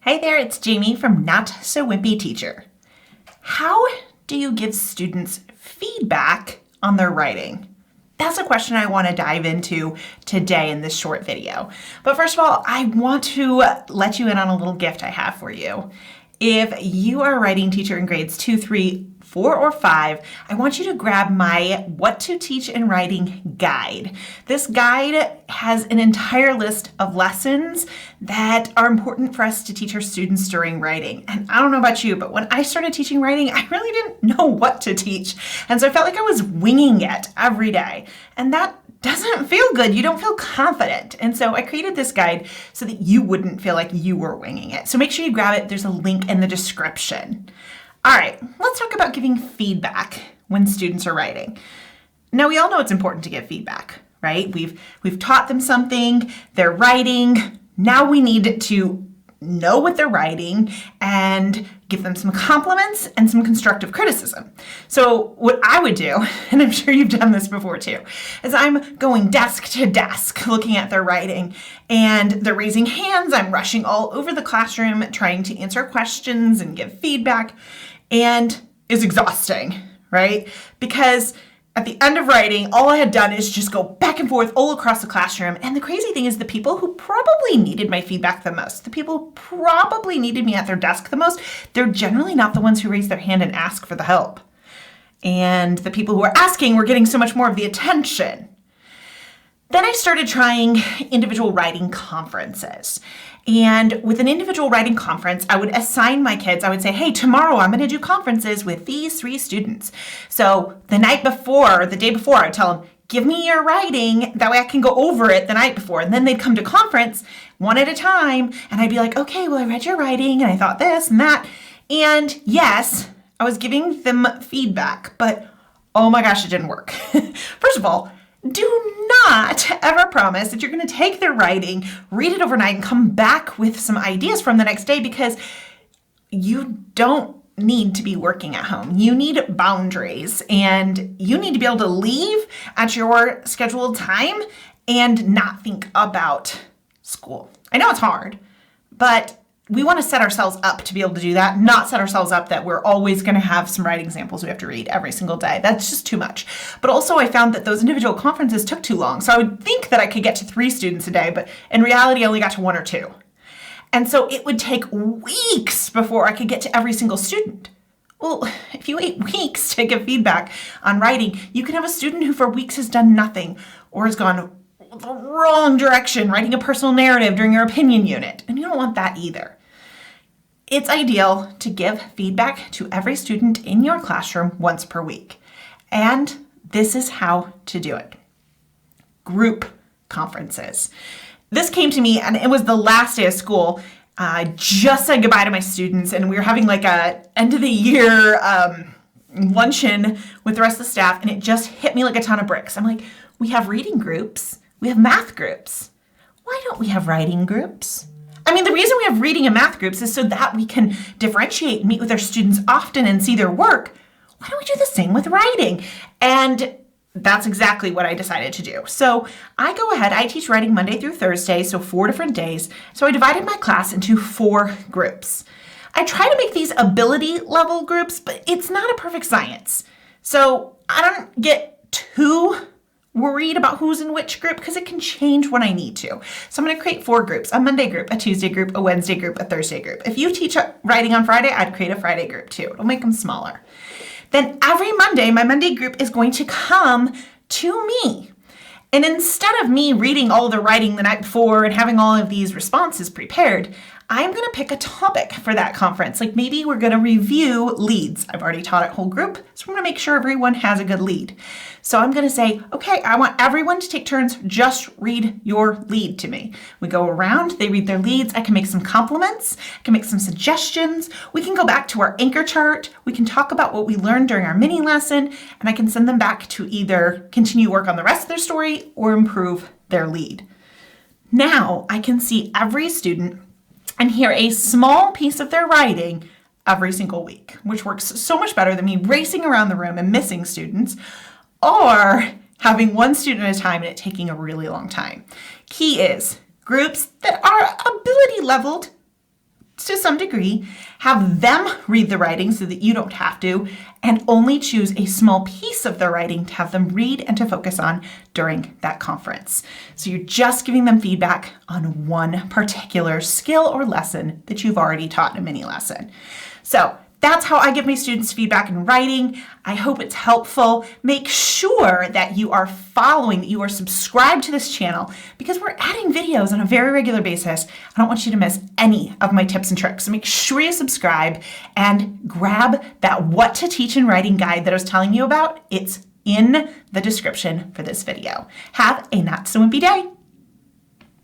Hey there, it's Jamie from Not So Wimpy Teacher. How do you give students feedback on their writing? That's a question I want to dive into today in this short video. But first of all, I want to let you in on a little gift I have for you. If you are a writing teacher in grades 2, 3, 4, or 5, I want you to grab my What to Teach in Writing guide. This guide has an entire list of lessons that are important for us to teach our students during writing. And I don't know about you, but when I started teaching writing, I really didn't know what to teach. And so I felt like I was winging it every day. And that doesn't feel good. You don't feel confident. And so I created this guide so that you wouldn't feel like you were winging it. So make sure you grab it. There's a link in the description. All right, let's talk about giving feedback when students are writing. Now, we all know it's important to give feedback, right? We've taught them something, they're writing. Now we need to know what they're writing and give them some compliments and some constructive criticism. So what I would do, and I'm sure you've done this before too, is I'm going desk to desk looking at their writing and they're raising hands. I'm rushing all over the classroom trying to answer questions and give feedback, and it's exhausting, right? Because at the end of writing, all I had done is just go back and forth all across the classroom. And the crazy thing is the people who probably needed my feedback the most, the people who probably needed me at their desk the most, they're generally not the ones who raise their hand and ask for the help. And the people who are asking were getting so much more of the attention. Then I started trying individual writing conferences. And with an individual writing conference, I would assign my kids, I would say, hey, tomorrow I'm going to do conferences with these 3 students. So the night before, the day before, I'd tell them, give me your writing. That way I can go over it the night before. And then they'd come to conference one at a time. And I'd be like, okay, well, I read your writing and I thought this and that. And yes, I was giving them feedback, but oh my gosh, it didn't work. First of all, do not ever promise that you're going to take their writing, read it overnight, and come back with some ideas from the next day, because you don't need to be working at home. You need boundaries, and you need to be able to leave at your scheduled time and not think about school. I know it's hard, but we want to set ourselves up to be able to do that, not set ourselves up that we're always going to have some writing examples we have to read every single day. That's just too much. But also I found that those individual conferences took too long. So I would think that I could get to 3 students a day, but in reality, I only got to 1 or 2. And so it would take weeks before I could get to every single student. Well, if you wait weeks to give feedback on writing, you can have a student who for weeks has done nothing or has gone the wrong direction, writing a personal narrative during your opinion unit. And you don't want that either. It's ideal to give feedback to every student in your classroom once per week. And this is how to do it. Group conferences. This came to me, and it was the last day of school. I just said goodbye to my students, and we were having like a end of the year luncheon with the rest of the staff, and it just hit me like a ton of bricks. I'm like, we have reading groups, we have math groups. Why don't we have writing groups? I mean, the reason we have reading and math groups is so that we can differentiate and meet with our students often and see their work. Why don't we do the same with writing? And that's exactly what I decided to do. So I go ahead, I teach writing Monday through Thursday, so 4 different days. So I divided my class into 4 groups. I try to make these ability level groups, but it's not a perfect science. So I don't get too worried about who's in which group because it can change when I need to. So I'm going to create 4 groups: a Monday group, a Tuesday group, a Wednesday group, a Thursday group. If you teach writing on Friday, I'd create a Friday group too. It'll make them smaller. Then every Monday, my Monday group is going to come to me. And instead of me reading all the writing the night before and having all of these responses prepared, I'm going to pick a topic for that conference. Like maybe we're going to review leads. I've already taught a whole group, so I'm going to make sure everyone has a good lead. So I'm going to say, okay, I want everyone to take turns, just read your lead to me. We go around, they read their leads. I can make some compliments. I can make some suggestions. We can go back to our anchor chart. We can talk about what we learned during our mini lesson, and I can send them back to either continue work on the rest of their story or improve their lead. Now I can see every student and hear a small piece of their writing every single week, which works so much better than me racing around the room and missing students, or having 1 student at a time and it taking a really long time. Key is groups that are ability leveled, to some degree, have them read the writing so that you don't have to, and only choose a small piece of the writing to have them read and to focus on during that conference. So you're just giving them feedback on one particular skill or lesson that you've already taught in a mini lesson. So that's how I give my students feedback in writing. I hope it's helpful. Make sure that you are following, that you are subscribed to this channel, because we're adding videos on a very regular basis. I don't want you to miss any of my tips and tricks. So make sure you subscribe and grab that What to Teach in Writing guide that I was telling you about. It's in the description for this video. Have a not so wimpy day.